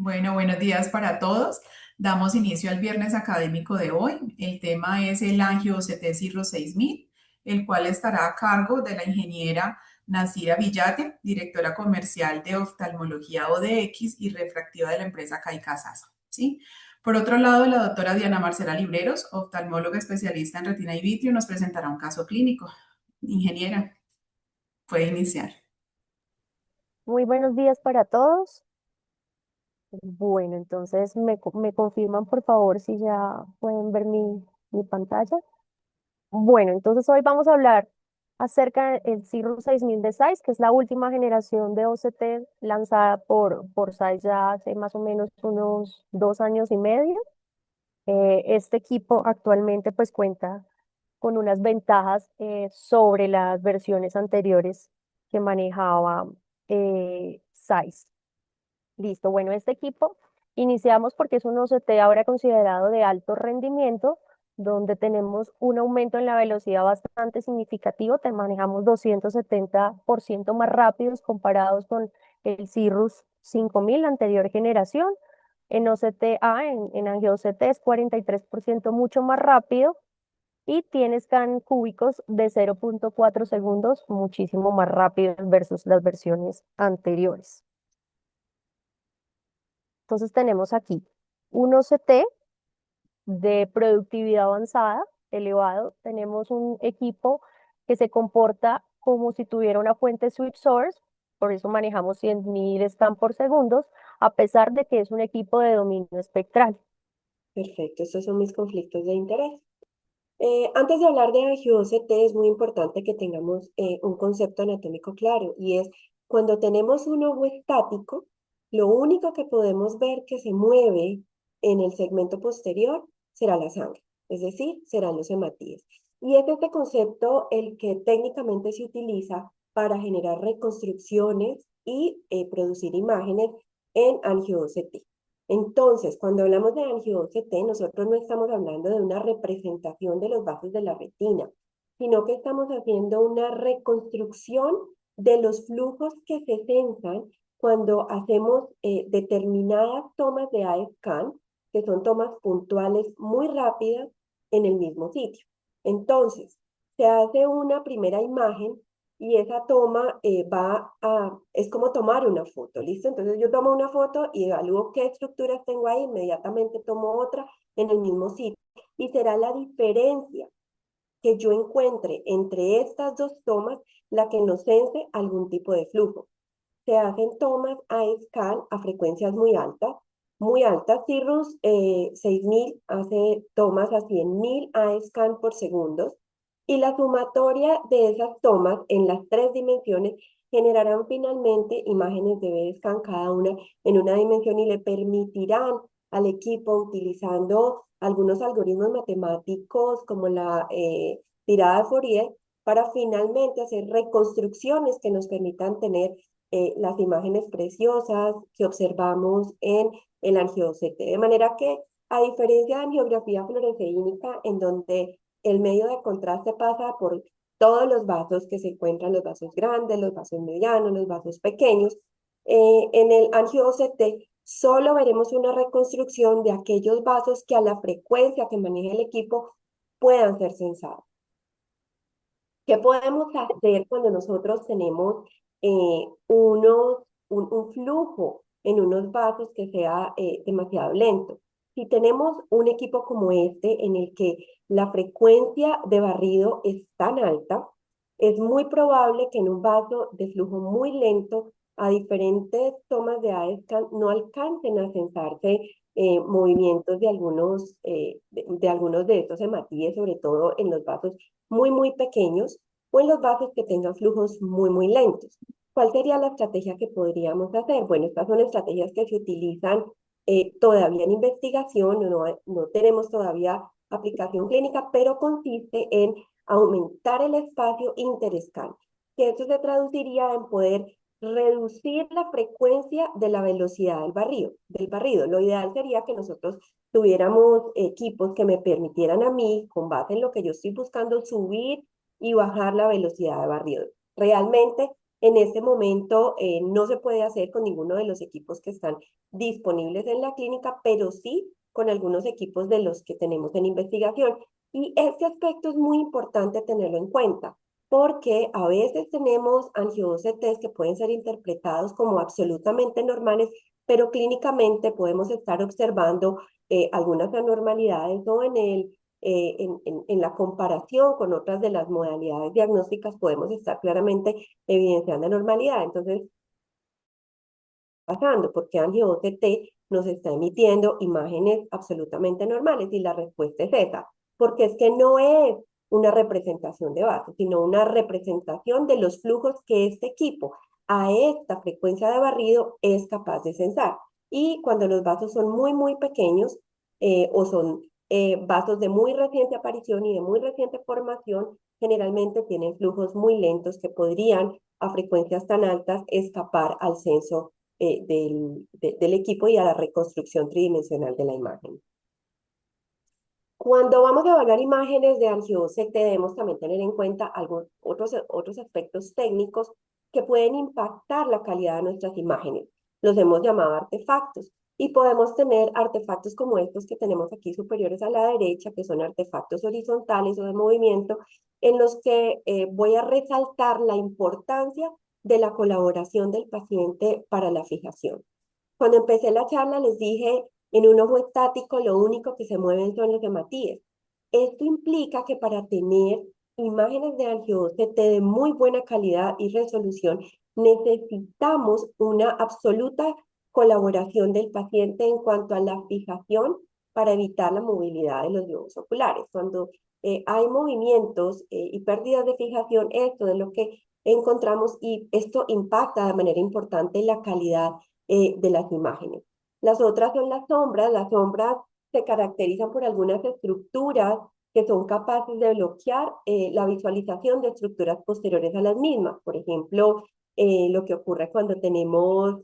Bueno, buenos días para todos. Damos inicio al viernes académico de hoy. El tema es el Angio OCT Cirro 6000, el cual estará a cargo de la ingeniera Nasira Villate, directora comercial de oftalmología ODX y refractiva de la empresa Caica Sasa, ¿sí? Por otro lado, la doctora Diana Marcela Libreros, oftalmóloga especialista en retina y vitrio, nos presentará un caso clínico. Ingeniera, puede iniciar. Muy buenos días para todos. Bueno, entonces me confirman por favor si ya pueden ver mi pantalla. Bueno, entonces hoy vamos a hablar acerca del Cirrus 6000 de Zeiss, que es la última generación de OCT lanzada por Zeiss ya hace más o menos unos 2 años y medio. Este equipo actualmente pues cuenta con unas ventajas sobre las versiones anteriores que manejaba Zeiss. Listo, bueno, este equipo iniciamos porque es un OCT ahora considerado de alto rendimiento, donde tenemos un aumento en la velocidad bastante significativo, te manejamos 270% más rápidos comparados con el Cirrus 5000, la anterior generación. En OCTA, en Angio OCT es 43% mucho más rápido y tiene scan cúbicos de 0,4 segundos, muchísimo más rápido versus las versiones anteriores. Entonces tenemos aquí un OCT de productividad avanzada, elevado. Tenemos un equipo que se comporta como si tuviera una fuente switch source, por eso manejamos 100.000 scan por segundos, a pesar de que es un equipo de dominio espectral. Perfecto, estos son mis conflictos de interés. Antes de hablar de angiosete, es muy importante que tengamos un concepto anatómico claro, y es cuando tenemos un ojo estático, lo único que podemos ver que se mueve en el segmento posterior será la sangre, es decir, serán los hematíes. Y es este concepto el que técnicamente se utiliza para generar reconstrucciones y producir imágenes en angio-OCT. Entonces, cuando hablamos de angio-OCT, nosotros no estamos hablando de una representación de los vasos de la retina, sino que estamos haciendo una reconstrucción de los flujos que se sensan cuando hacemos determinadas tomas de eye scan, que son tomas puntuales muy rápidas en el mismo sitio. Entonces, se hace una primera imagen y esa toma es como tomar una foto, ¿listo? Entonces yo tomo una foto y evalúo qué estructuras tengo ahí, inmediatamente tomo otra en el mismo sitio. Y será la diferencia que yo encuentre entre estas dos tomas la que nos sense algún tipo de flujo. Se hacen tomas a scan a frecuencias muy altas, muy altas. Cirrus 6000 hace tomas a 100.000 a scan por segundo, y la sumatoria de esas tomas en las tres dimensiones generarán finalmente imágenes de B-scan cada una en una dimensión y le permitirán al equipo, utilizando algunos algoritmos matemáticos como la tirada de Fourier, para finalmente hacer reconstrucciones que nos permitan tener las imágenes preciosas que observamos en el angiosete. De manera que, a diferencia de angiografía fluoresceínica, en donde el medio de contraste pasa por todos los vasos que se encuentran, los vasos grandes, los vasos medianos, los vasos pequeños, en el angio-OCT solo veremos una reconstrucción de aquellos vasos que a la frecuencia que maneja el equipo puedan ser sensados. ¿Qué podemos hacer cuando nosotros tenemos un flujo en unos vasos que sea demasiado lento? Si tenemos un equipo como este en el que la frecuencia de barrido es tan alta, es muy probable que en un vaso de flujo muy lento, a diferentes tomas de AESCAN no alcancen a censarse movimientos de algunos de estos hematíes, sobre todo en los vasos muy pequeños o en los vasos que tengan flujos muy lentos. ¿Cuál sería la estrategia que podríamos hacer? Bueno, estas son estrategias que se utilizan todavía en investigación, no tenemos todavía aplicación clínica, pero consiste en aumentar el espacio interscan, que esto se traduciría en poder reducir la frecuencia de la velocidad del barrido. Lo ideal sería que nosotros tuviéramos equipos que me permitieran a mí, con base en lo que yo estoy buscando, subir y bajar la velocidad de barrido. Realmente En este momento no se puede hacer con ninguno de los equipos que están disponibles en la clínica, pero sí con algunos equipos de los que tenemos en investigación. Y este aspecto es muy importante tenerlo en cuenta, porque a veces tenemos angio-OCTs que pueden ser interpretados como absolutamente normales, pero clínicamente podemos estar observando algunas anormalidades o en la comparación con otras de las modalidades diagnósticas podemos estar claramente evidenciando anormalidad. Entonces, pasando, porque angio-OCT nos está emitiendo imágenes absolutamente normales y la respuesta es esa, porque es que no es una representación de vasos, sino una representación de los flujos que este equipo a esta frecuencia de barrido es capaz de sensar. Y cuando los vasos son muy pequeños o son vasos de muy reciente aparición y de muy reciente formación, generalmente tienen flujos muy lentos que podrían a frecuencias tan altas escapar al censo del equipo y a la reconstrucción tridimensional de la imagen. Cuando vamos a evaluar imágenes de angio-OCT debemos también tener en cuenta otros aspectos técnicos que pueden impactar la calidad de nuestras imágenes. Los hemos llamado artefactos y podemos tener artefactos como estos que tenemos aquí superiores a la derecha, que son artefactos horizontales o de movimiento, en los que voy a resaltar la importancia de la colaboración del paciente para la fijación. Cuando empecé la charla les dije, en un ojo estático lo único que se mueven son los hematíes. Esto implica que para tener imágenes de angio-OCT de muy buena calidad y resolución, necesitamos una absoluta colaboración del paciente en cuanto a la fijación para evitar la movilidad de los globos oculares. Cuando hay movimientos y pérdidas de fijación, esto es lo que encontramos y esto impacta de manera importante la calidad de las imágenes. Las otras son las sombras se caracterizan por algunas estructuras que son capaces de bloquear la visualización de estructuras posteriores a las mismas. Por ejemplo, lo que ocurre cuando tenemos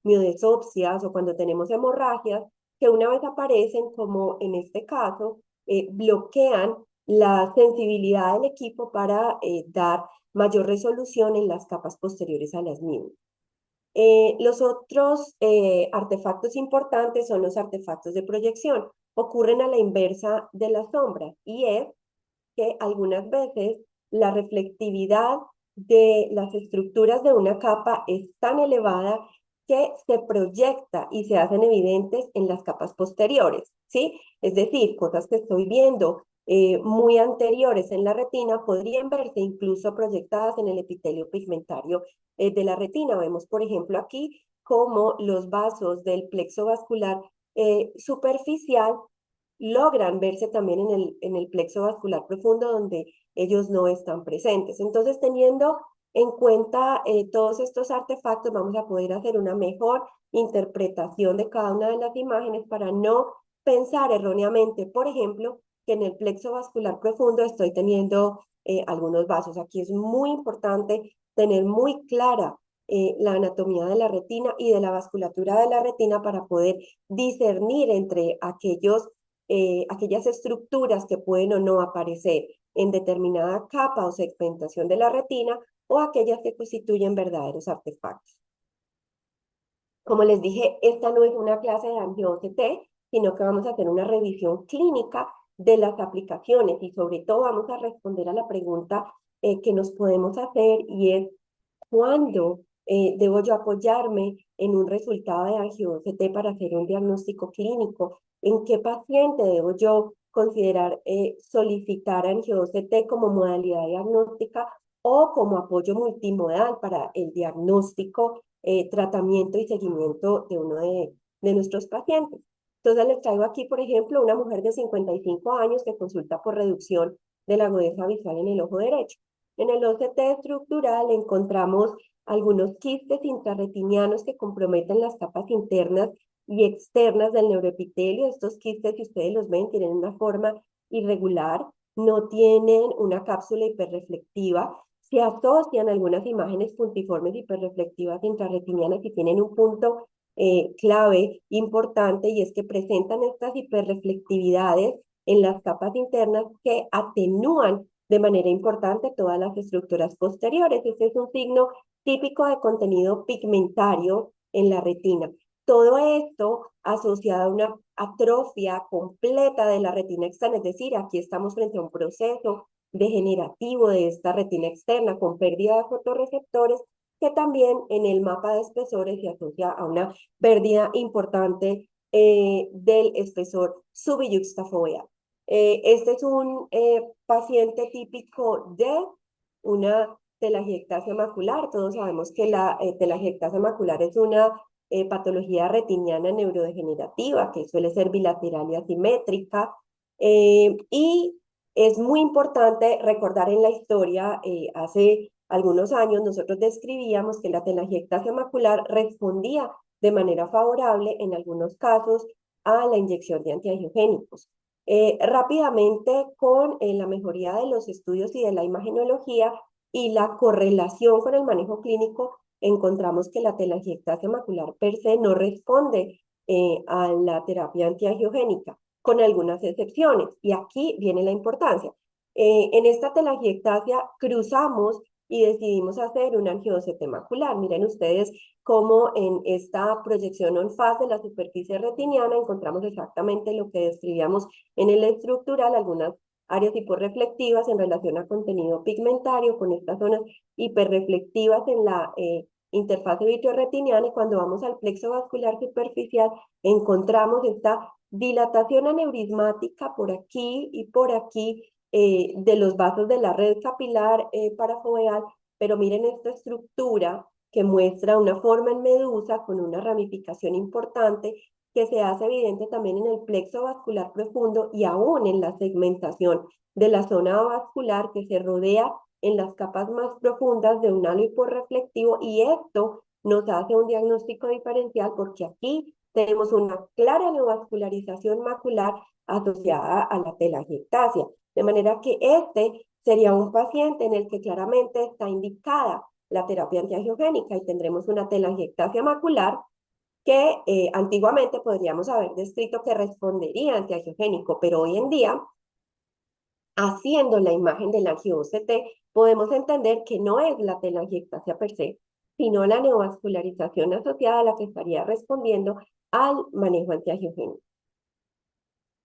miodesopsias o cuando tenemos hemorragias, que una vez aparecen, como en este caso, bloquean la sensibilidad del equipo para dar mayor resolución en las capas posteriores a las mismas. Los otros artefactos importantes son los artefactos de proyección. Ocurren a la inversa de las sombras y es que algunas veces la reflectividad de las estructuras de una capa es tan elevada que se proyecta y se hacen evidentes en las capas posteriores, ¿sí? Es decir, cosas que estoy viendo muy anteriores en la retina podrían verse incluso proyectadas en el epitelio pigmentario de la retina. Vemos, por ejemplo, aquí cómo los vasos del plexo vascular superficial logran verse también en el plexo vascular profundo donde ellos no están presentes. Entonces, teniendo en cuenta todos estos artefactos, vamos a poder hacer una mejor interpretación de cada una de las imágenes para no pensar erróneamente, por ejemplo, que en el plexo vascular profundo estoy teniendo algunos vasos. Aquí es muy importante tener muy clara la anatomía de la retina y de la vasculatura de la retina para poder discernir entre aquellas estructuras que pueden o no aparecer en determinada capa o segmentación de la retina o aquellas que constituyen verdaderos artefactos. Como les dije, esta no es una clase de angio-OCT, sino que vamos a hacer una revisión clínica de las aplicaciones y sobre todo vamos a responder a la pregunta que nos podemos hacer y es ¿cuándo debo yo apoyarme en un resultado de angio-OCT para hacer un diagnóstico clínico? ¿En qué paciente debo yo considerar solicitar angio-OCT como modalidad diagnóstica o como apoyo multimodal para el diagnóstico, tratamiento y seguimiento de uno de nuestros pacientes? Entonces les traigo aquí, por ejemplo, una mujer de 55 años que consulta por reducción de la agudeza visual en el ojo derecho. En el OCT estructural encontramos algunos quistes intrarretinianos que comprometen las capas internas y externas del neuroepitelio. Estos quistes, si ustedes los ven, tienen una forma irregular, no tienen una cápsula hiperreflectiva. Se asocian algunas imágenes puntiformes hiperreflectivas intrarretinianas que tienen un punto clave importante y es que presentan estas hiperreflectividades en las capas internas que atenúan de manera importante todas las estructuras posteriores. Este es un signo típico de contenido pigmentario en la retina. Todo esto asociado a una atrofia completa de la retina externa, es decir, aquí estamos frente a un proceso degenerativo de esta retina externa con pérdida de fotorreceptores, que también en el mapa de espesores se asocia a una pérdida importante del espesor subyuxtafoveal. Este es un paciente típico de una telangiectasia macular. Todos sabemos que la telangiectasia macular es una patología retiniana neurodegenerativa que suele ser bilateral y asimétrica. Y es muy importante recordar en la historia, hace algunos años nosotros describíamos que la telangiectasia macular respondía de manera favorable en algunos casos a la inyección de antiangiogénicos. Rápidamente con la mejoría de los estudios y de la imagenología y la correlación con el manejo clínico, encontramos que la telangiectasia macular per se no responde a la terapia antiangiogénica, con algunas excepciones. Y aquí viene la importancia. En esta telangiectasia cruzamos y decidimos hacer una angiodesete macular. Miren ustedes cómo en esta proyección on faz de la superficie retiniana encontramos exactamente lo que describíamos en el estructural, algunas áreas hiporreflectivas en relación a contenido pigmentario con estas zonas hiperreflectivas en la interfase vitreoretiniana, y cuando vamos al plexo vascular superficial encontramos esta dilatación aneurismática por aquí y por aquí de los vasos de la red capilar parafoveal, pero miren esta estructura que muestra una forma en medusa con una ramificación importante que se hace evidente también en el plexo vascular profundo y aún en la segmentación de la zona vascular que se rodea en las capas más profundas de un halo hiporreflectivo, y esto nos hace un diagnóstico diferencial porque aquí tenemos una clara neovascularización macular asociada a la telangiectasia. De manera que este sería un paciente en el que claramente está indicada la terapia antiangiogénica y tendremos una telangiectasia macular que antiguamente podríamos haber descrito que respondería a antiangiogénico, pero hoy en día, haciendo la imagen del angio-OCT, podemos entender que no es la telangiectasia per se, sino la neovascularización asociada a la que estaría respondiendo al manejo antiangiogénico.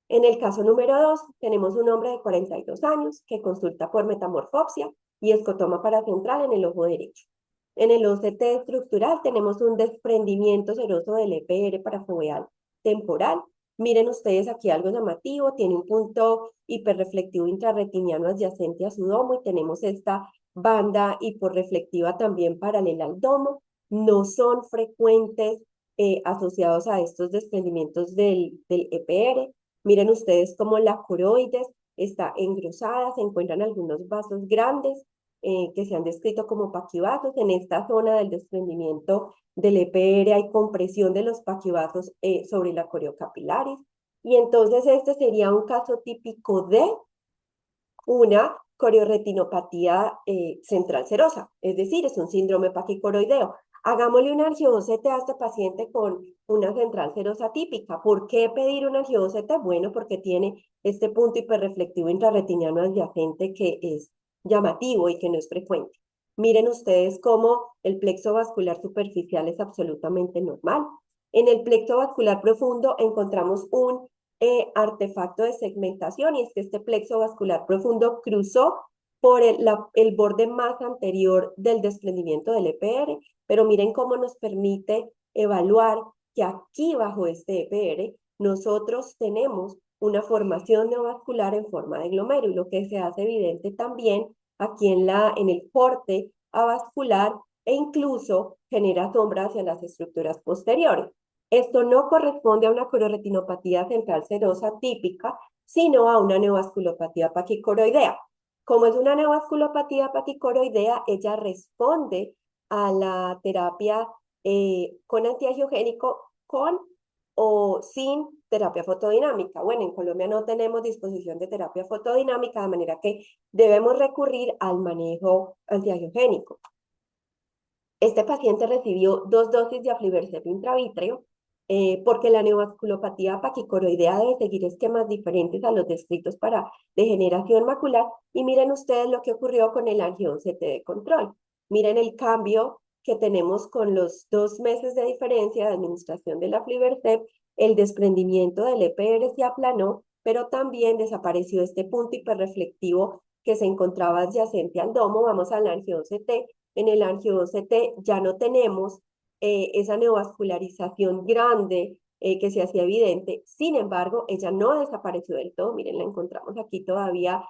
En el caso número 2, tenemos un hombre de 42 años que consulta por metamorfopsia y escotoma paracentral en el ojo derecho. En el OCT estructural tenemos un desprendimiento seroso del EPR parafoveal temporal. Miren ustedes aquí algo llamativo, tiene un punto hiperreflectivo intrarretiniano adyacente a su domo y tenemos esta banda hiporreflectiva también paralela al domo. No son frecuentes asociados a estos desprendimientos del EPR. Miren ustedes cómo la coroides está engrosada, se encuentran algunos vasos grandes que se han descrito como paquivasos. En esta zona del desprendimiento del EPR hay compresión de los paquivasos sobre la coriocapilaris. Y entonces este sería un caso típico de una corioretinopatía central serosa, es decir, es un síndrome paquicoroideo. Hagámosle una angio-OCT a este paciente con una central serosa típica. ¿Por qué pedir una angio-OCT? Bueno, porque tiene este punto hiperreflectivo intrarretiniano adyacente que es llamativo y que no es frecuente. Miren ustedes cómo el plexo vascular superficial es absolutamente normal. En el plexo vascular profundo encontramos un artefacto de segmentación, y es que este plexo vascular profundo cruzó por el borde más anterior del desprendimiento del EPR, pero miren cómo nos permite evaluar que aquí bajo este EPR nosotros tenemos una formación neovascular en forma de glomérulo, lo que se hace evidente también aquí en el corte avascular e incluso genera sombra hacia las estructuras posteriores. Esto no corresponde a una corioretinopatía central serosa típica, sino a una neovasculopatía paquicoroidea. Como es una neovasculopatía paquicoroidea, ella responde a la terapia con antiangiogénico con o sin terapia fotodinámica. Bueno, en Colombia no tenemos disposición de terapia fotodinámica, de manera que debemos recurrir al manejo antiangiogénico. Este paciente recibió 2 dosis de aflibercept intravítreo porque la neovasculopatía paquicoroidea debe seguir esquemas diferentes a los descritos para degeneración macular. Y miren ustedes lo que ocurrió con el angio-OCT de control. Miren el cambio que tenemos con los 2 meses de diferencia de administración de la aflibercept, el desprendimiento del EPR se aplanó, pero también desapareció este punto hiperreflectivo que se encontraba adyacente al domo. Vamos al angio-OCT. En el angio-OCT ya no tenemos esa neovascularización grande que se hacía evidente. Sin embargo, ella no desapareció del todo. Miren, la encontramos aquí todavía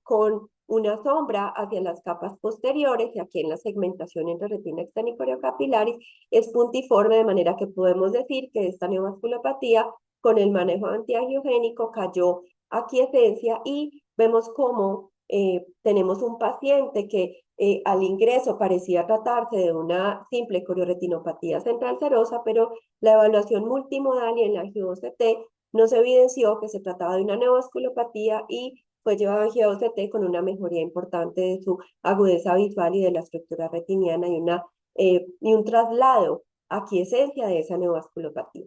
con una sombra hacia las capas posteriores, y aquí en la segmentación entre retina externa y coriocapilaris es puntiforme, de manera que podemos decir que esta neovasculopatía con el manejo antiangiogénico cayó a quiesencia, y vemos cómo tenemos un paciente que al ingreso parecía tratarse de una simple corioretinopatía central serosa, pero la evaluación multimodal y en la angio-OCT nos evidenció que se trataba de una neovasculopatía, y fue llevado a angio-OCT con una mejoría importante de su agudeza visual y de la estructura retiniana, y un traslado a quiesencia de esa neovasculopatía.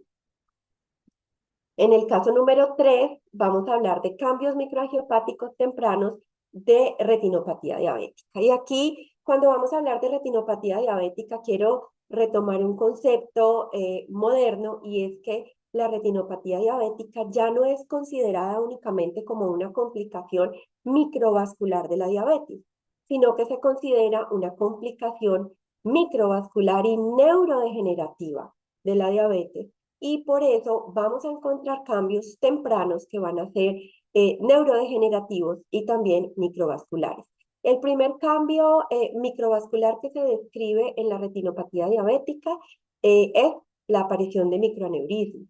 En el caso número 3, vamos a hablar de cambios microangiopáticos tempranos de retinopatía diabética. Y aquí, cuando vamos a hablar de retinopatía diabética, quiero retomar un concepto moderno, y es que la retinopatía diabética ya no es considerada únicamente como una complicación microvascular de la diabetes, sino que se considera una complicación microvascular y neurodegenerativa de la diabetes, y por eso vamos a encontrar cambios tempranos que van a ser neurodegenerativos y también microvasculares. El primer cambio microvascular que se describe en la retinopatía diabética es la aparición de microaneurismas.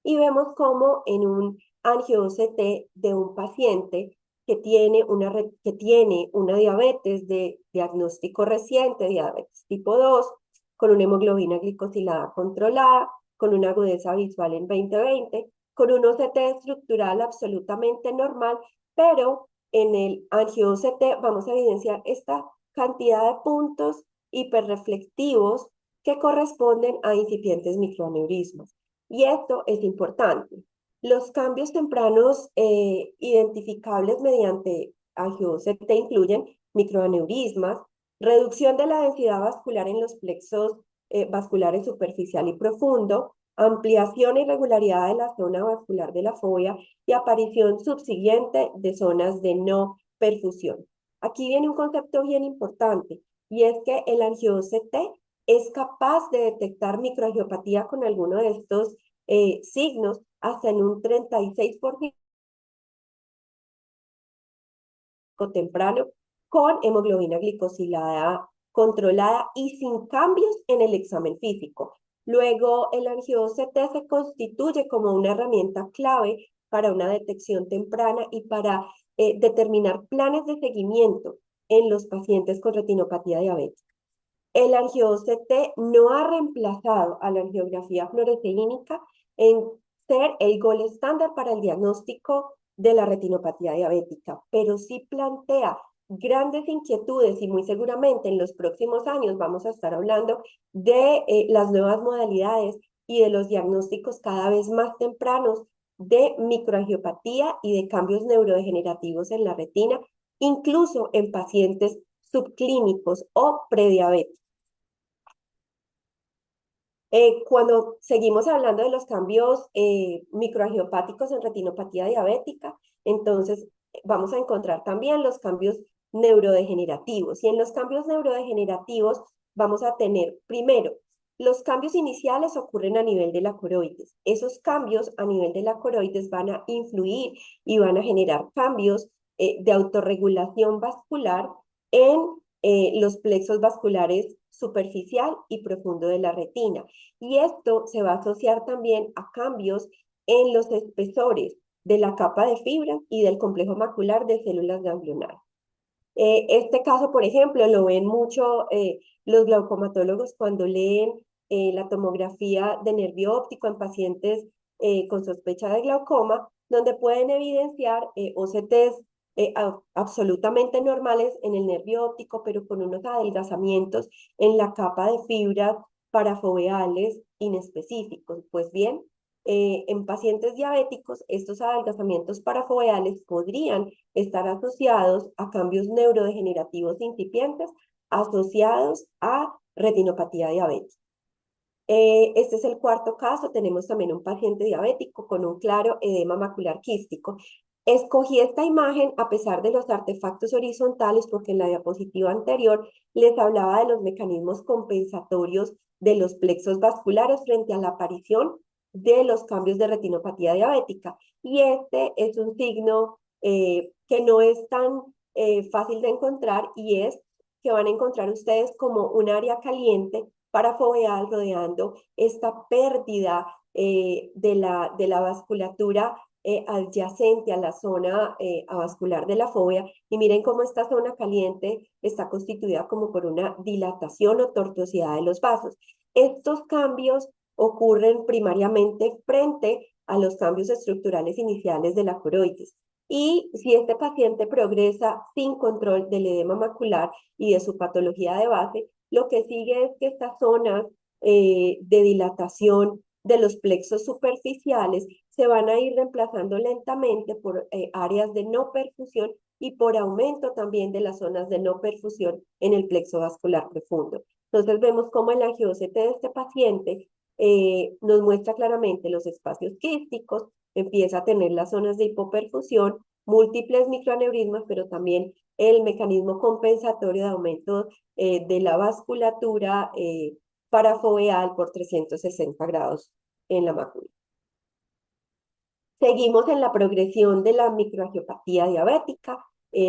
Y vemos cómo en un angio-OCT de un paciente que tiene una diabetes de diagnóstico reciente, diabetes tipo 2, con una hemoglobina glicosilada controlada, con una agudeza visual en 20/20, con un OCT estructural absolutamente normal, pero en el angio-OCT vamos a evidenciar esta cantidad de puntos hiperreflectivos que corresponden a incipientes microaneurismas. Y esto es importante. Los cambios tempranos identificables mediante angio-OCT incluyen microaneurismas, reducción de la densidad vascular en los plexos vasculares superficial y profundo, ampliación e irregularidad de la zona vascular de la fobia y aparición subsiguiente de zonas de no perfusión. Aquí viene un concepto bien importante, y es que el angio-OCT es capaz de detectar microangiopatía con alguno de estos signos hasta en un 36% temprano, con hemoglobina glicosilada controlada y sin cambios en el examen físico. Luego, el angio-OCT se constituye como una herramienta clave para una detección temprana y para determinar planes de seguimiento en los pacientes con retinopatía diabética. El angio-OCT no ha reemplazado a la angiografía fluoresceínica en ser el gold estándar para el diagnóstico de la retinopatía diabética, pero sí plantea grandes inquietudes, y muy seguramente en los próximos años vamos a estar hablando de las nuevas modalidades y de los diagnósticos cada vez más tempranos de microangiopatía y de cambios neurodegenerativos en la retina, incluso en pacientes subclínicos o prediabéticos. Cuando seguimos hablando de los cambios microangiopáticos en retinopatía diabética, entonces vamos a encontrar también los cambios neurodegenerativos. Y en los cambios neurodegenerativos vamos a tener, primero, los cambios iniciales ocurren a nivel de la coroides. Esos cambios a nivel de la coroides van a influir y van a generar cambios de autorregulación vascular en los plexos vasculares superficial y profundo de la retina. Y esto se va a asociar también a cambios en los espesores de la capa de fibra y del complejo macular de células ganglionares. Este caso, por ejemplo, lo ven mucho los glaucomatólogos cuando leen la tomografía de nervio óptico en pacientes con sospecha de glaucoma, donde pueden evidenciar OCTs absolutamente normales en el nervio óptico, pero con unos adelgazamientos en la capa de fibras parafoveales inespecíficos. Pues bien, en pacientes diabéticos, estos adelgazamientos parafoveales podrían estar asociados a cambios neurodegenerativos incipientes asociados a retinopatía diabética. Este es el cuarto caso. Tenemos también un paciente diabético con un claro edema macular quístico. Escogí esta imagen a pesar de los artefactos horizontales porque en la diapositiva anterior les hablaba de los mecanismos compensatorios de los plexos vasculares frente a la aparición de los cambios de retinopatía diabética. Y este es un signo que no es tan fácil de encontrar, y es que van a encontrar ustedes como un área caliente parafoveal rodeando esta pérdida de la vasculatura adyacente a la zona avascular de la fovea. Y miren cómo esta zona caliente está constituida como por una dilatación o tortuosidad de los vasos. Estos cambios ocurren primariamente frente a los cambios estructurales iniciales de la coroides. Y si este paciente progresa sin control del edema macular y de su patología de base, lo que sigue es que estas zonas de dilatación de los plexos superficiales se van a ir reemplazando lentamente por áreas de no perfusión y por aumento también de las zonas de no perfusión en el plexo vascular profundo. Entonces vemos cómo el angio-CT de este paciente nos muestra claramente los espacios quísticos, empieza a tener las zonas de hipoperfusión, múltiples microaneurismas, pero también el mecanismo compensatorio de aumento de la vasculatura parafoveal por 360 grados en la mácula. Seguimos en la progresión de la microangiopatía diabética.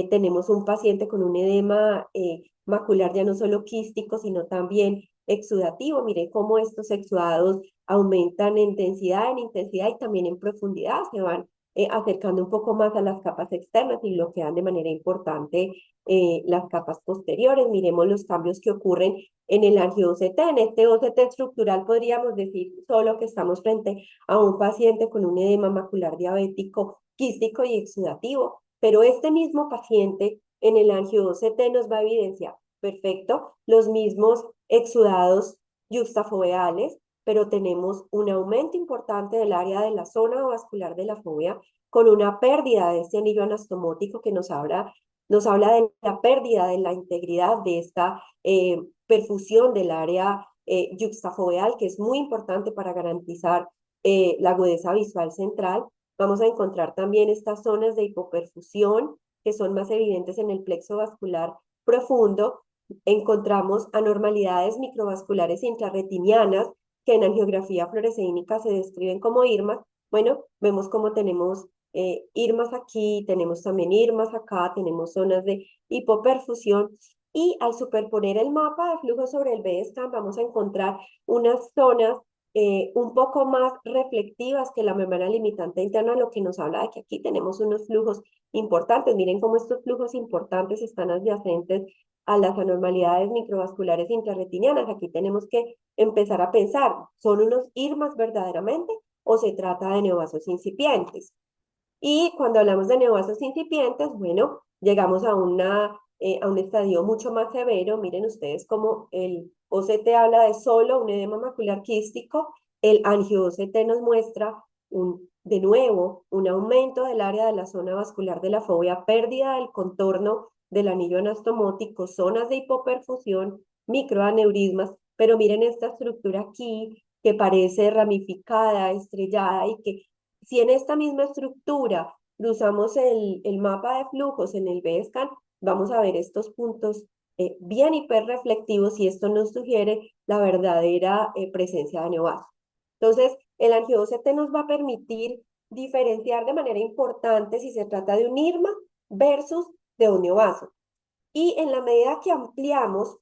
Tenemos un paciente con un edema macular ya no solo quístico, sino también exudativo. Miren cómo estos exudados aumentan en intensidad y también en profundidad. Se van acercando un poco más a las capas externas y bloquean de manera importante las capas posteriores. Miremos los cambios que ocurren en el angio-OCT. En este OCT estructural podríamos decir solo que estamos frente a un paciente con un edema macular diabético quístico y exudativo, pero este mismo paciente en el angio-OCT nos va a evidenciar, perfecto, los mismos exudados yuxtafoveales, pero tenemos un aumento importante del área de la zona vascular de la fovea con una pérdida de este anillo anastomótico que nos habla de la pérdida de la integridad de esta perfusión del área yuxtafoveal, que es muy importante para garantizar la agudeza visual central. Vamos a encontrar también estas zonas de hipoperfusión que son más evidentes en el plexo vascular profundo. Encontramos anormalidades microvasculares intrarretinianas que en angiografía fluoresceínica se describen como irmas. Bueno, vemos cómo tenemos irmas aquí, tenemos también irmas acá, tenemos zonas de hipoperfusión. Y al superponer el mapa de flujo sobre el BSCAN vamos a encontrar unas zonas un poco más reflectivas que la membrana limitante interna, lo que nos habla de que aquí tenemos unos flujos importantes. Miren cómo estos flujos importantes están adyacentes a las anormalidades microvasculares intrarretinianas. Aquí tenemos que empezar a pensar, ¿son unos irmas verdaderamente o se trata de neovasos incipientes? Y cuando hablamos de neovasos incipientes, bueno, llegamos a un estadio mucho más severo. Miren ustedes cómo el OCT habla de solo un edema macular quístico, el angio-OCT nos muestra de nuevo un aumento del área de la zona vascular de la fovea, pérdida del contorno del anillo anastomótico, zonas de hipoperfusión, microaneurismas, pero miren esta estructura aquí que parece ramificada, estrellada, y que si en esta misma estructura cruzamos el mapa de flujos en el BSCAN, vamos a ver estos puntos bien hiperreflectivos, y esto nos sugiere la verdadera presencia de neovaso. Entonces, el angio-OCT nos va a permitir diferenciar de manera importante si se trata de un IRMA versus de un neovaso. Y en la medida que ampliamos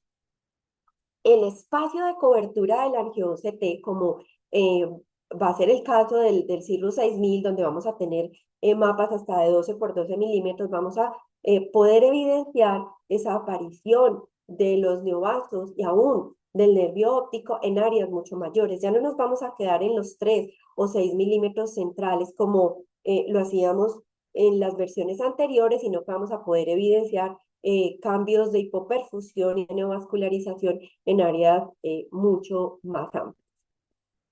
el espacio de cobertura del angio-OCT, como va a ser el caso del Cirrus 6000, donde vamos a tener mapas hasta de 12 por 12 milímetros, vamos a poder evidenciar esa aparición de los neovasos y aún del nervio óptico en áreas mucho mayores. Ya no nos vamos a quedar en los 3 o 6 milímetros centrales como lo hacíamos en las versiones anteriores, sino que vamos a poder evidenciar cambios de hipoperfusión y de neovascularización en áreas mucho más amplias.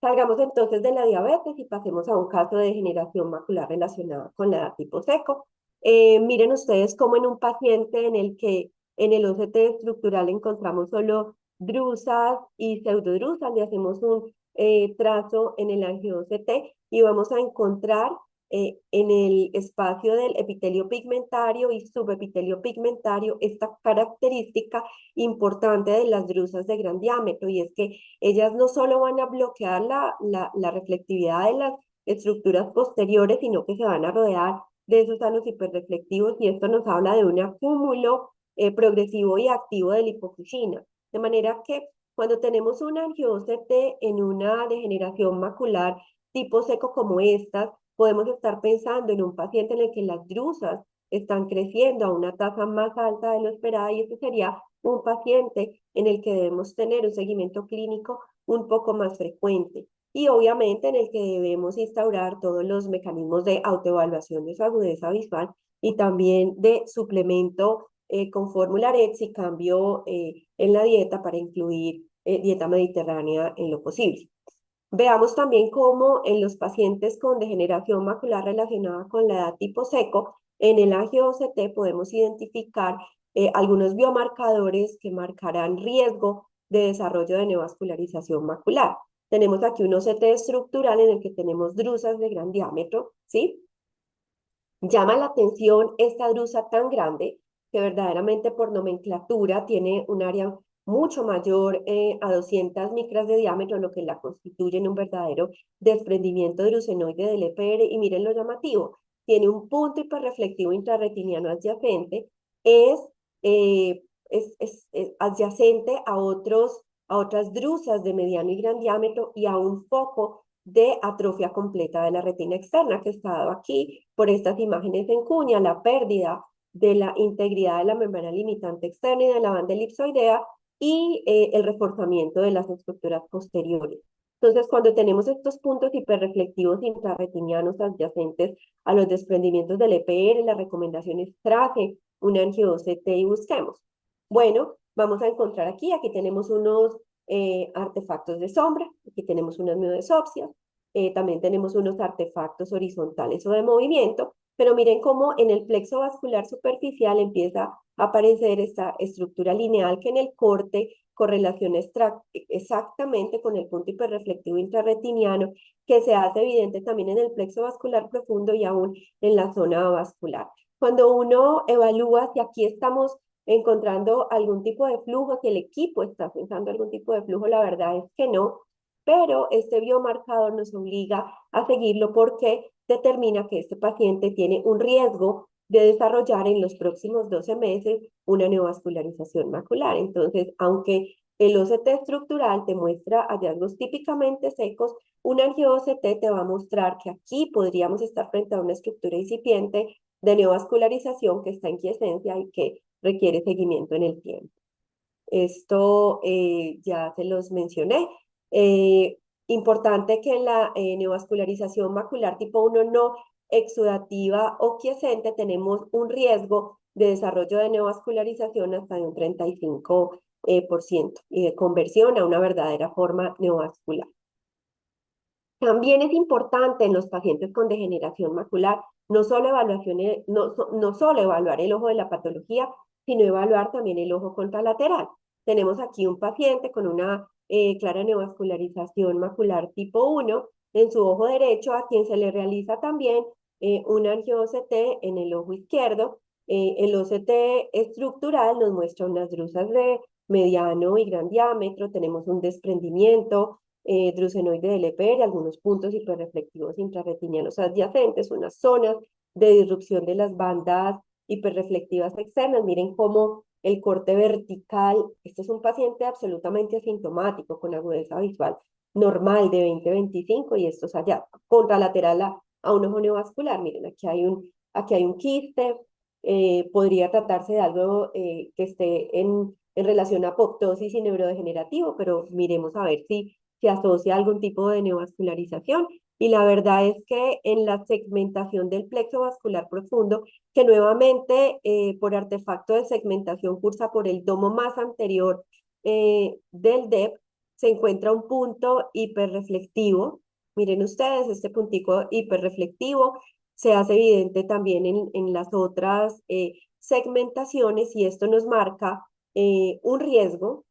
Salgamos entonces de la diabetes y pasemos a un caso de degeneración macular relacionada con la edad tipo seco. Miren ustedes cómo en un paciente en el que en el OCT estructural encontramos solo drusas y pseudodrusas, le hacemos un trazo en el angio-OCT y vamos a encontrar en el espacio del epitelio pigmentario y subepitelio pigmentario esta característica importante de las drusas de gran diámetro, y es que ellas no solo van a bloquear la reflectividad de las estructuras posteriores, sino que se van a rodear de esos sanos hiperreflectivos, y esto nos habla de un acúmulo progresivo y activo de lipofuscina. De manera que cuando tenemos una angio-OCT en una degeneración macular tipo seco como estas, podemos estar pensando en un paciente en el que las drusas están creciendo a una tasa más alta de lo esperado, y ese sería un paciente en el que debemos tener un seguimiento clínico un poco más frecuente, y obviamente en el que debemos instaurar todos los mecanismos de autoevaluación de su agudeza visual y también de suplemento con fórmula ARETS y cambio en la dieta para incluir dieta mediterránea en lo posible. Veamos también cómo en los pacientes con degeneración macular relacionada con la edad tipo seco, en el angio-OCT podemos identificar algunos biomarcadores que marcarán riesgo de desarrollo de neovascularización macular. Tenemos aquí un OCT estructural en el que tenemos drusas de gran diámetro, ¿sí? Llama la atención esta drusa tan grande que verdaderamente por nomenclatura tiene un área mucho mayor a 200 micras de diámetro, lo que la constituye en un verdadero desprendimiento drusenoide del EPR. Y miren lo llamativo, tiene un punto hiperreflectivo intrarretiniano adyacente, es, es adyacente a otras drusas de mediano y gran diámetro y a un foco de atrofia completa de la retina externa que está dado aquí por estas imágenes en cuña, la pérdida de la integridad de la membrana limitante externa y de la banda elipsoidea y el reforzamiento de las estructuras posteriores. Entonces, cuando tenemos estos puntos hiperreflectivos intrarretinianos adyacentes a los desprendimientos del EPR, la recomendación es trace un angio-OCT y busquemos. Bueno, vamos a encontrar aquí tenemos unos artefactos de sombra, aquí tenemos unas miodesopsias, también tenemos unos artefactos horizontales o de movimiento, pero miren cómo en el plexo vascular superficial empieza a aparecer esta estructura lineal que en el corte correlaciona exactamente con el punto hiperreflectivo intrarretiniano, que se hace evidente también en el plexo vascular profundo y aún en la zona vascular. Cuando uno evalúa si aquí estamos encontrando algún tipo de flujo, si el equipo está pensando algún tipo de flujo, la verdad es que no, pero este biomarcador nos obliga a seguirlo porque determina que este paciente tiene un riesgo de desarrollar en los próximos 12 meses una neovascularización macular. Entonces, aunque el OCT estructural te muestra hallazgos típicamente secos, un angio-OCT te va a mostrar que aquí podríamos estar frente a una estructura incipiente de neovascularización que está en quiescencia y que requiere seguimiento en el tiempo. Esto ya se los mencioné. Importante que en la neovascularización macular tipo 1 no exudativa o quiescente tenemos un riesgo de desarrollo de neovascularización hasta de un 35% y de conversión a una verdadera forma neovascular. También es importante en los pacientes con degeneración macular no solo evaluar el ojo de la patología, sino evaluar también el ojo contralateral. Tenemos aquí un paciente con una clara neovascularización macular tipo 1 en su ojo derecho, a quien se le realiza también un angio-OCT en el ojo izquierdo. El OCT estructural nos muestra unas drusas de mediano y gran diámetro, tenemos un desprendimiento drusenoide del EPR, algunos puntos hiperreflectivos intrarretinianos adyacentes, unas zonas de disrupción de las bandas hiperreflectivas externas. Miren cómo el corte vertical, este es un paciente absolutamente asintomático con agudeza visual normal de 20-25 y esto es allá contralateral a un ojo neovascular. Miren, aquí hay un quiste, podría tratarse de algo que esté en relación a apoptosis y neurodegenerativo, pero miremos a ver si se asocia a algún tipo de neovascularización Y la verdad es que en la segmentación del plexo vascular profundo, que nuevamente por artefacto de segmentación cursa por el domo más anterior del DEP, se encuentra un punto hiperreflectivo. Miren ustedes, este puntico hiperreflectivo se hace evidente también en las otras segmentaciones y esto nos marca un riesgo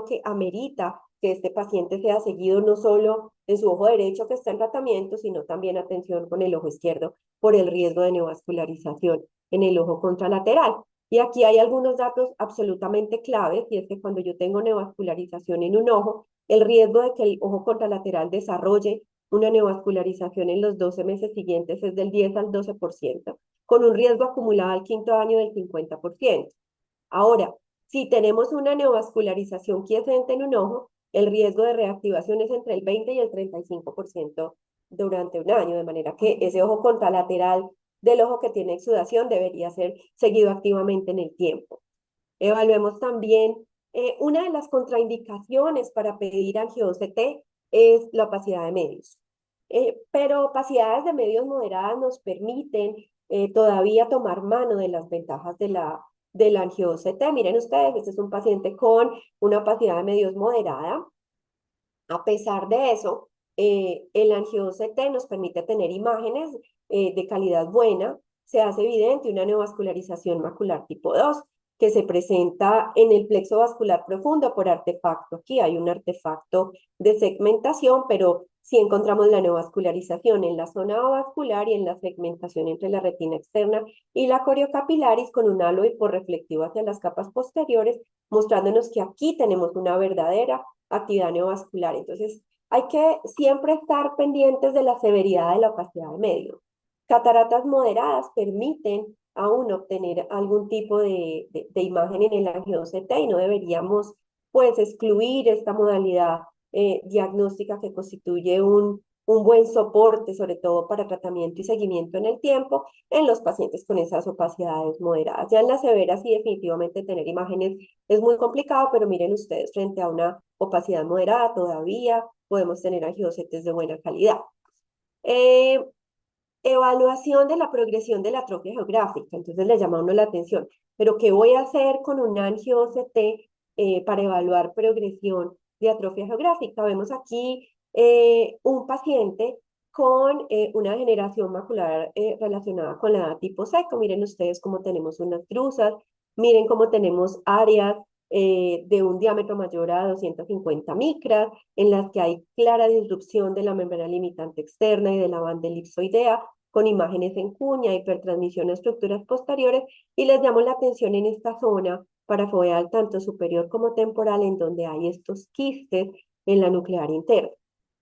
que amerita que este paciente sea seguido no solo en su ojo derecho que está en tratamiento, sino también atención con el ojo izquierdo por el riesgo de neovascularización en el ojo contralateral. Y aquí hay algunos datos absolutamente claves, y es que cuando yo tengo neovascularización en un ojo, el riesgo de que el ojo contralateral desarrolle una neovascularización en los 12 meses siguientes es del 10 al 12%, con un riesgo acumulado al quinto año del 50%. Ahora, si tenemos una neovascularización quiescente en un ojo, el riesgo de reactivación es entre el 20 y el 35% durante un año, de manera que ese ojo contralateral del ojo que tiene exudación debería ser seguido activamente en el tiempo. Evaluemos también, una de las contraindicaciones para pedir angio-OCT es la opacidad de medios. Pero opacidades de medios moderadas nos permiten todavía tomar mano de las ventajas del angio-OCT. Miren ustedes, este es un paciente con una opacidad de medios moderada. A pesar de eso, el angio-OCT nos permite tener imágenes de calidad buena. Se hace evidente una neovascularización macular tipo 2 que se presenta en el plexo vascular profundo por artefacto. Aquí hay un artefacto de segmentación, pero sí encontramos la neovascularización en la zona vascular y en la segmentación entre la retina externa y la coriocapilaris con un halo hiporreflectivo hacia las capas posteriores, mostrándonos que aquí tenemos una verdadera actividad neovascular. Entonces, hay que siempre estar pendientes de la severidad de la opacidad de medio. Cataratas moderadas permiten aún obtener algún tipo de imagen en el angio-OCT y no deberíamos pues excluir esta modalidad diagnóstica que constituye un buen soporte, sobre todo para tratamiento y seguimiento en el tiempo en los pacientes con esas opacidades moderadas. Ya en las severas sí definitivamente tener imágenes es muy complicado, pero miren ustedes, frente a una opacidad moderada todavía podemos tener angiocetes de buena calidad. Evaluación de la progresión de la atrofia geográfica. Entonces le llama a uno la atención. Pero ¿qué voy a hacer con un angio-OCT para evaluar progresión de atrofia geográfica? Vemos aquí un paciente con una degeneración macular relacionada con la edad tipo seco. Miren ustedes cómo tenemos unas drusas, miren cómo tenemos áreas de un diámetro mayor a 250 micras, en las que hay clara disrupción de la membrana limitante externa y de la banda elipsoidea, con imágenes en cuña, hipertransmisión a estructuras posteriores, y les llamo la atención en esta zona parafoveal tanto superior como temporal, en donde hay estos quistes en la nuclear interna.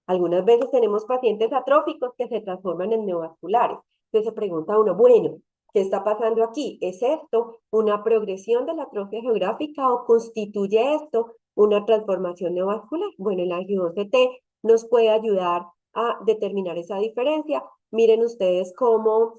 Algunas veces tenemos pacientes atróficos que se transforman en neovasculares. Entonces se pregunta uno, bueno, ¿qué está pasando aquí? ¿Es esto una progresión de la atrofia geográfica o constituye esto una transformación neovascular? Bueno, el angio-OCT nos puede ayudar a determinar esa diferencia. Miren ustedes cómo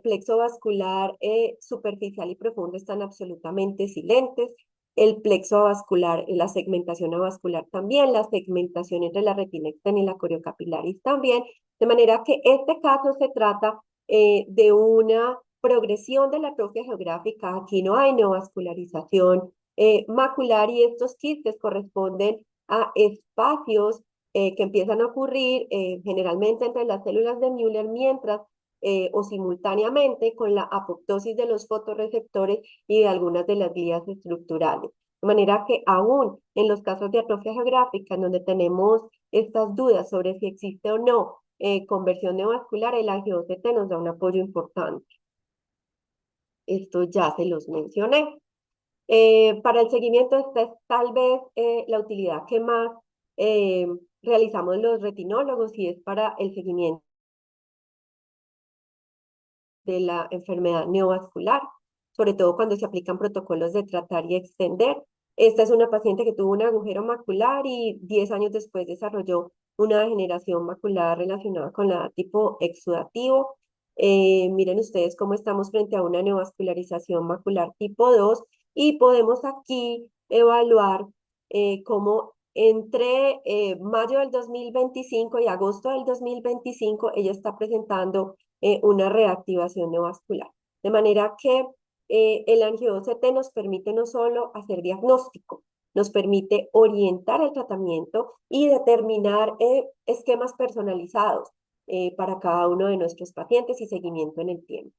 plexo vascular superficial y profundo están absolutamente silentes. El plexo avascular, la segmentación avascular también, la segmentación entre la retina externa y la coriocapilaris también, de manera que este caso se trata de una progresión de la atrofia geográfica. Aquí no hay neovascularización macular y estos quistes corresponden a espacios que empiezan a ocurrir generalmente entre las células de Müller mientras o simultáneamente con la apoptosis de los fotorreceptores y de algunas de las glías estructurales. De manera que aún en los casos de atrofia geográfica, en donde tenemos estas dudas sobre si existe o no conversión neovascular, el angio-OCT nos da un apoyo importante. Esto ya se los mencioné. Para el seguimiento, esta es tal vez la utilidad que más realizamos los retinólogos y es para el seguimiento de la enfermedad neovascular, sobre todo cuando se aplican protocolos de tratar y extender. Esta es una paciente que tuvo un agujero macular y 10 años después desarrolló una degeneración macular relacionada con la tipo exudativo. Miren ustedes cómo estamos frente a una neovascularización macular tipo 2 y podemos aquí evaluar cómo entre mayo del 2025 y agosto del 2025, ella está presentando una reactivación neovascular. De manera que el angio-OCT nos permite no solo hacer diagnóstico, nos permite orientar el tratamiento y determinar esquemas personalizados para cada uno de nuestros pacientes y seguimiento en el tiempo.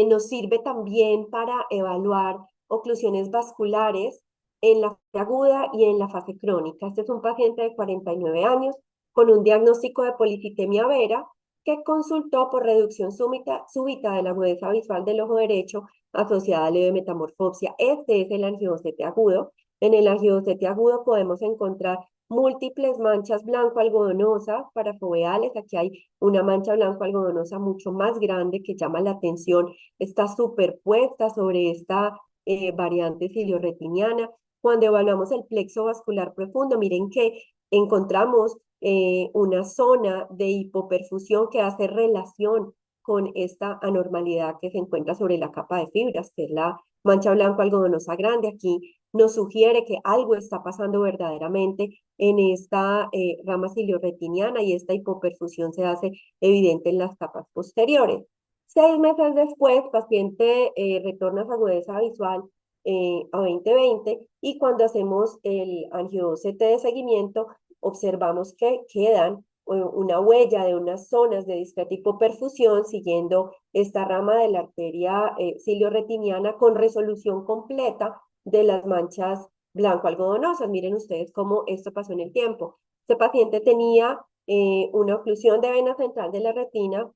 Nos sirve también para evaluar oclusiones vasculares en la fase aguda y en la fase crónica. Este es un paciente de 49 años con un diagnóstico de policitemia vera que consultó por reducción súbita de la agudeza visual del ojo derecho asociada a levemetamorfopsia. Este es el angio-OCT agudo. En el angio-OCT agudo podemos encontrar múltiples manchas blanco-algodonosas parafoveales. Aquí hay una mancha blanco-algodonosa mucho más grande que llama la atención. Está superpuesta sobre esta variante cilioretiniana. Cuando evaluamos el plexo vascular profundo, miren que encontramos una zona de hipoperfusión que hace relación con esta anormalidad que se encuentra sobre la capa de fibras, que es la mancha blanco-algodonosa grande. Aquí nos sugiere que algo está pasando verdaderamente en esta rama cilioretiniana y esta hipoperfusión se hace evidente en las capas posteriores. 6 meses después, paciente retorna a su agudeza visual a 20/20 y cuando hacemos el angio-OCT de seguimiento, observamos que quedan una huella de unas zonas de discreta hipoperfusión siguiendo esta rama de la arteria cilioretiniana con resolución completa de las manchas blanco-algodonosas. Miren ustedes cómo esto pasó en el tiempo. Este paciente tenía una oclusión de vena central de la retina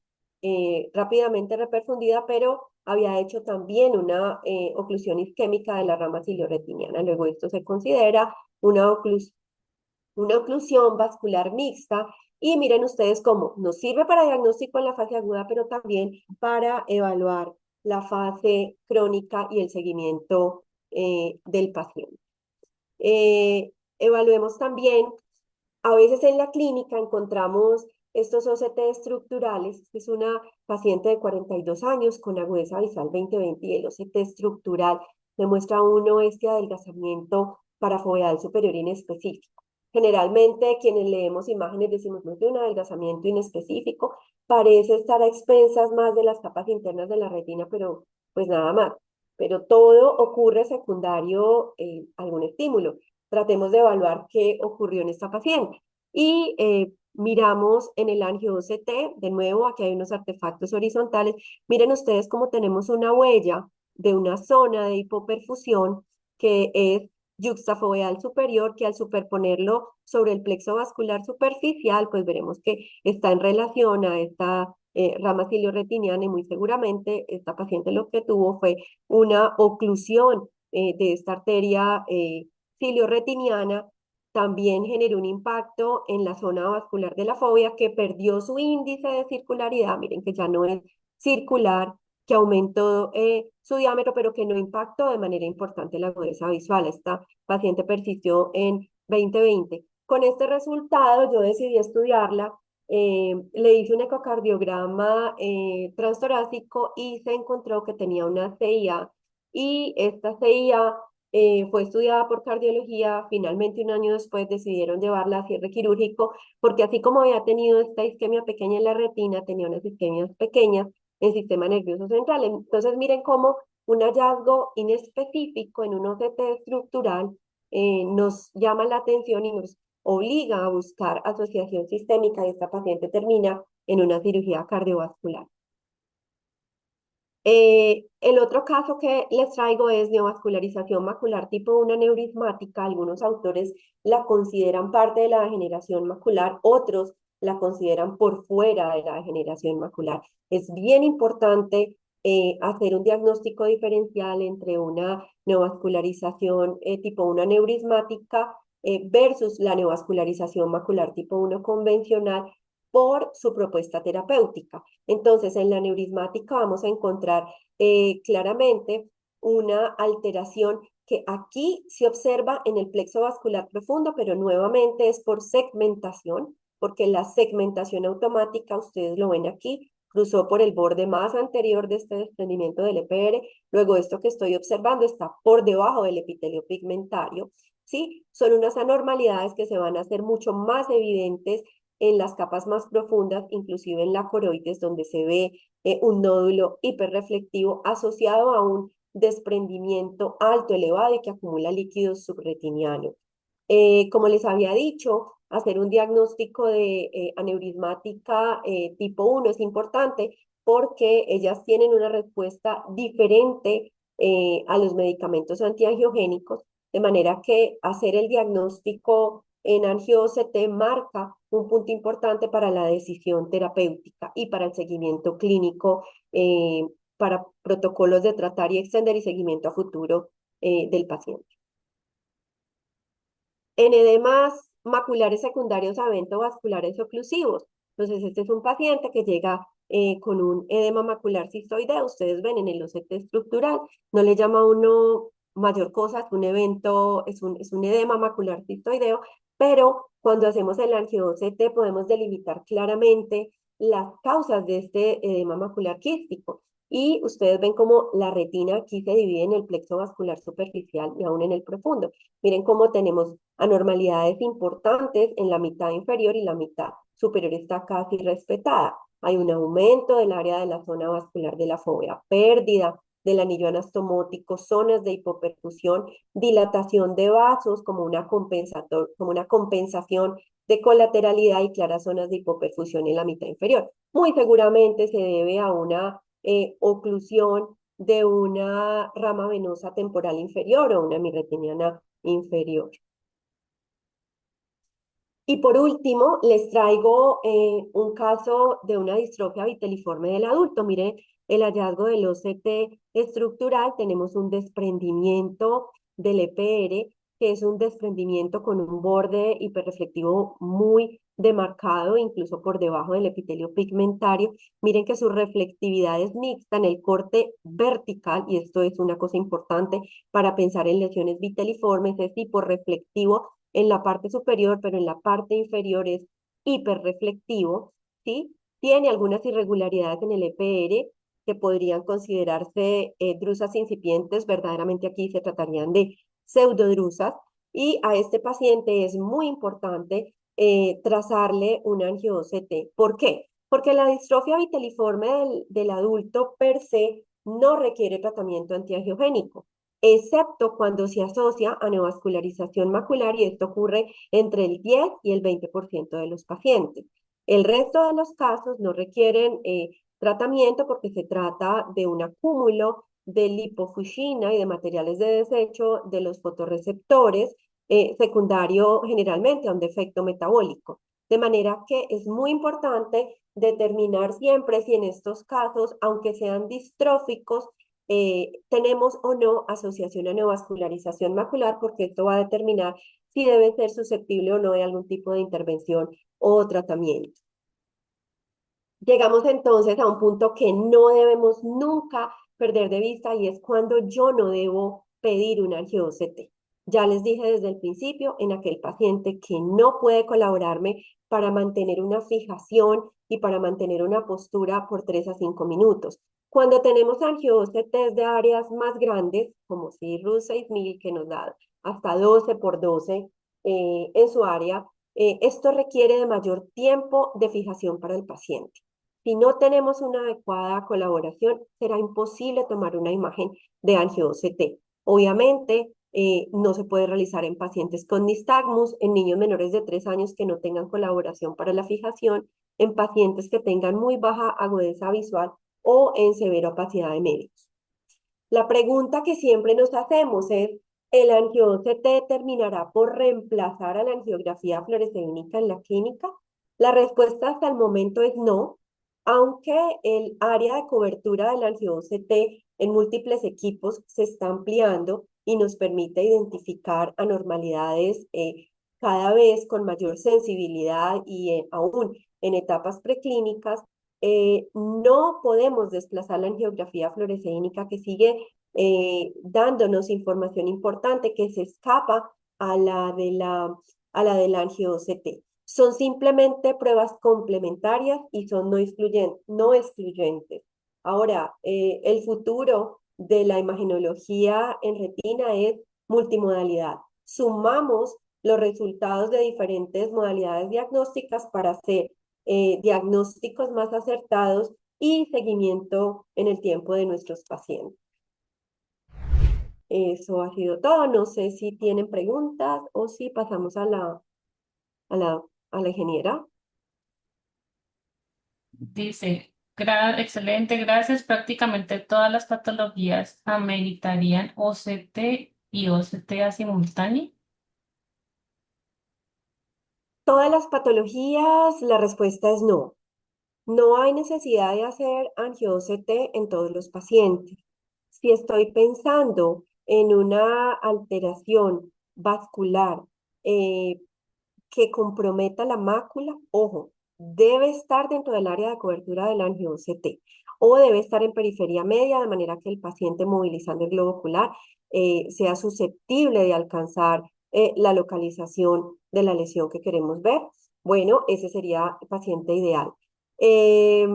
rápidamente reperfundida, pero había hecho también una oclusión isquémica de la rama cilioretiniana. Luego esto se considera una oclusión vascular mixta. Y miren ustedes cómo nos sirve para diagnóstico en la fase aguda, pero también para evaluar la fase crónica y el seguimiento del paciente. Evaluemos también, a veces en la clínica encontramos estos OCT estructurales. Esta es una paciente de 42 años con agudeza visual 20/20 y el OCT estructural demuestra este adelgazamiento parafoveal superior inespecífico. Generalmente quienes leemos imágenes decimos, no es de un adelgazamiento inespecífico, parece estar a expensas más de las capas internas de la retina, pero pues nada más. Pero todo ocurre secundario a algún estímulo. Tratemos de evaluar qué ocurrió en esta paciente. Y miramos en el angio-OCT, de nuevo, aquí hay unos artefactos horizontales. Miren ustedes cómo tenemos una huella de una zona de hipoperfusión que es yuxtafoveal superior, que al superponerlo sobre el plexo vascular superficial, pues veremos que está en relación a esta rama cilioretiniana y muy seguramente esta paciente lo que tuvo fue una oclusión de esta arteria cilioretiniana. También generó un impacto en la zona vascular de la fovea que perdió su índice de circularidad. Miren que ya no es circular, que aumentó su diámetro, pero que no impactó de manera importante la agudeza visual. Esta paciente persistió en 20/20. Con este resultado yo decidí estudiarla. Le hice un ecocardiograma transtorácico y se encontró que tenía una CIA y esta CIA fue estudiada por cardiología. Finalmente, un año después, decidieron llevarla a cierre quirúrgico porque así como había tenido esta isquemia pequeña en la retina, tenía unas isquemias pequeñas en el sistema nervioso central. Entonces, miren cómo un hallazgo inespecífico en un OCT estructural nos llama la atención y nos obliga a buscar asociación sistémica y esta paciente termina en una cirugía cardiovascular. El otro caso que les traigo es neovascularización macular tipo 1 aneurismática. Algunos autores la consideran parte de la degeneración macular, otros la consideran por fuera de la degeneración macular. Es bien importante hacer un diagnóstico diferencial entre una neovascularización tipo 1 aneurismática versus la neovascularización macular tipo 1 convencional por su propuesta terapéutica. Entonces, en la neurismática vamos a encontrar claramente una alteración que aquí se observa en el plexo vascular profundo, pero nuevamente es por segmentación, porque la segmentación automática, ustedes lo ven aquí, cruzó por el borde más anterior de este desprendimiento del EPR, luego esto que estoy observando está por debajo del epitelio pigmentario, ¿sí? Son unas anormalidades que se van a hacer mucho más evidentes en las capas más profundas, inclusive en la coroides, donde se ve un nódulo hiperreflectivo asociado a un desprendimiento alto, elevado y que acumula líquido subretiniano. Como les había dicho, hacer un diagnóstico de aneurismática tipo 1 es importante porque ellas tienen una respuesta diferente a los medicamentos antiangiogénicos, de manera que hacer el diagnóstico en angio-OCT marca un punto importante para la decisión terapéutica y para el seguimiento clínico, para protocolos de tratar y extender y seguimiento a futuro del paciente. En edemas maculares secundarios a evento vasculares oclusivos. Entonces, este es un paciente que llega con un edema macular cistoideo. Ustedes ven en el OCT estructural, no le llama a uno mayor cosa, es un evento, es un edema macular cistoideo, pero cuando hacemos el angio-OCT podemos delimitar claramente las causas de este edema macular quístico. Y ustedes ven cómo la retina aquí se divide en el plexo vascular superficial y aún en el profundo. Miren cómo tenemos anormalidades importantes en la mitad inferior y la mitad superior está casi respetada. Hay un aumento del área de la zona vascular de la fóvea, pérdida del anillo anastomótico, zonas de hipoperfusión, dilatación de vasos como una compensación de colateralidad y claras zonas de hipoperfusión en la mitad inferior. Muy seguramente se debe a una oclusión de una rama venosa temporal inferior o una mirretiniana inferior. Y por último, les traigo un caso de una distrofia viteliforme del adulto. Mire el hallazgo del OCT estructural. Tenemos un desprendimiento del EPR, que es un desprendimiento con un borde hiperreflectivo muy demarcado, incluso por debajo del epitelio pigmentario. Miren que su reflectividad es mixta en el corte vertical, y esto es una cosa importante para pensar en lesiones viteliformes, es hiporreflectivo en la parte superior, pero en la parte inferior es hiperreflectivo, ¿sí? Tiene algunas irregularidades en el EPR que podrían considerarse drusas incipientes, verdaderamente aquí se tratarían de pseudodrusas, y a este paciente es muy importante trazarle un angio-OCT. ¿Por qué? Porque la distrofia viteliforme del adulto per se no requiere tratamiento antiangiogénico, excepto cuando se asocia a neovascularización macular, y esto ocurre entre el 10 y el 20% de los pacientes. El resto de los casos no requieren tratamiento porque se trata de un acúmulo de lipofuscina y de materiales de desecho de los fotorreceptores, secundario generalmente a un defecto metabólico. De manera que es muy importante determinar siempre si en estos casos, aunque sean distróficos, tenemos o no asociación a neovascularización macular, porque esto va a determinar si debe ser susceptible o no de algún tipo de intervención o tratamiento. Llegamos entonces a un punto que no debemos nunca perder de vista, y es cuando yo no debo pedir un angio-OCT. Ya les dije desde el principio, en aquel paciente que no puede colaborarme para mantener una fijación y para mantener una postura por 3 a 5 minutos. Cuando tenemos angio-OCTs de áreas más grandes, como CIRRUS 6000, que nos da hasta 12 por 12 en su área, esto requiere de mayor tiempo de fijación para el paciente. Si no tenemos una adecuada colaboración, será imposible tomar una imagen de angio-OCT. Obviamente, no se puede realizar en pacientes con nistagmus, en niños menores de 3 años que no tengan colaboración para la fijación, en pacientes que tengan muy baja agudeza visual o en severa opacidad de medios. La pregunta que siempre nos hacemos es, ¿el angio-OCT terminará por reemplazar a la angiografía fluorescénica en la clínica? La respuesta hasta el momento es no, aunque el área de cobertura del angio-OCT en múltiples equipos se está ampliando y nos permite identificar anormalidades cada vez con mayor sensibilidad y aún en etapas preclínicas. No podemos desplazar la angiografía fluorescénica, que sigue dándonos información importante que se escapa a la del angio-OCT. Son simplemente pruebas complementarias y son no excluyentes. Ahora, el futuro de la imagenología en retina es multimodalidad. Sumamos los resultados de diferentes modalidades diagnósticas para hacer diagnósticos más acertados y seguimiento en el tiempo de nuestros pacientes. Eso ha sido todo. No sé si tienen preguntas o si pasamos a la ingeniera. Dice, excelente, gracias. Prácticamente todas las patologías ameritarían OCT y OCTA simultáneo. Todas las patologías, la respuesta es no. No hay necesidad de hacer angio-OCT en todos los pacientes. Si estoy pensando en una alteración vascular eh, que comprometa la mácula, ojo, debe estar dentro del área de cobertura del angio-OCT o debe estar en periferia media, de manera que el paciente movilizando el globo ocular sea susceptible de alcanzar la localización de la lesión que queremos ver. Bueno, ese sería el paciente ideal. Eh,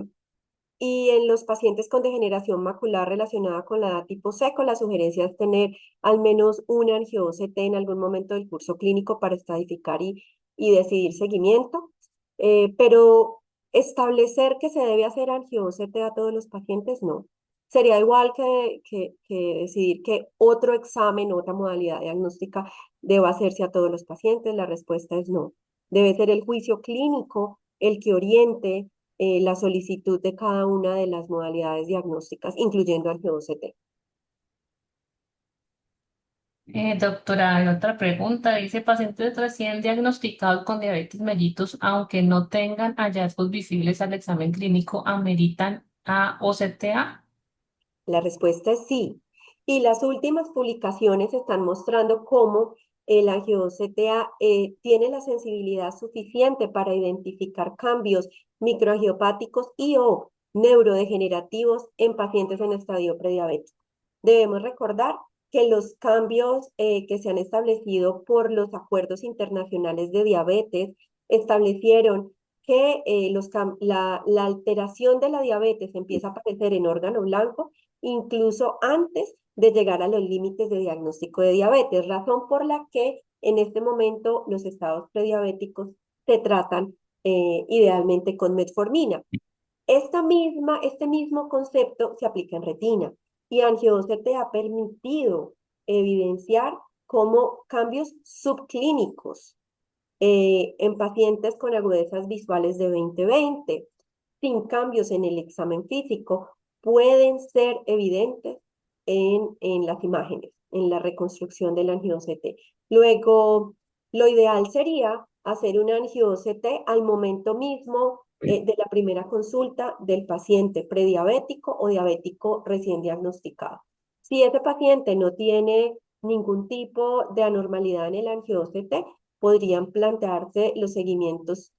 y en los pacientes con degeneración macular relacionada con la edad tipo seco, la sugerencia es tener al menos un angio-OCT en algún momento del curso clínico para estratificar y decidir seguimiento. Pero establecer que se debe hacer angio-OCT a todos los pacientes, no. Sería igual que decidir que otro examen, otra modalidad diagnóstica deba hacerse a todos los pacientes. La respuesta es no. Debe ser el juicio clínico el que oriente la solicitud de cada una de las modalidades diagnósticas, incluyendo angio-OCT. Doctora, hay otra pregunta. Dice, pacientes recién diagnosticados con diabetes mellitus, aunque no tengan hallazgos visibles al examen clínico, ¿ameritan a OCTA? La respuesta es sí. Y las últimas publicaciones están mostrando cómo el angio-OCTA tiene la sensibilidad suficiente para identificar cambios microangiopáticos y o neurodegenerativos en pacientes en estadio prediabético. Debemos recordar que los cambios que se han establecido por los acuerdos internacionales de diabetes establecieron que la alteración de la diabetes empieza a aparecer en órgano blanco incluso antes de llegar a los límites de diagnóstico de diabetes, razón por la que en este momento los estados prediabéticos se tratan idealmente con metformina. Este mismo concepto se aplica en retina y AngioDot ha permitido evidenciar como cambios subclínicos en pacientes con agudezas visuales de 20/20, sin cambios en el examen físico, pueden ser evidentes en las imágenes, en la reconstrucción del angio-OCT. Luego, lo ideal sería hacer un angio-OCT al momento mismo de la primera consulta del paciente prediabético o diabético recién diagnosticado. Si ese paciente no tiene ningún tipo de anormalidad en el angio-OCT, podrían plantearse los seguimientos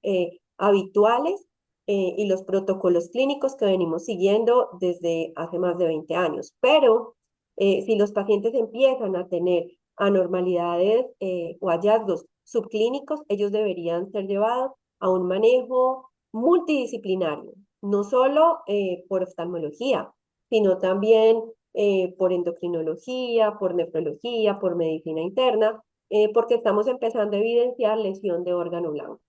habituales y los protocolos clínicos que venimos siguiendo desde hace más de 20 años. Pero si los pacientes empiezan a tener anormalidades o hallazgos subclínicos, ellos deberían ser llevados a un manejo multidisciplinario, no solo por oftalmología, sino también por endocrinología, por nefrología, por medicina interna, porque estamos empezando a evidenciar lesión de órgano blanco.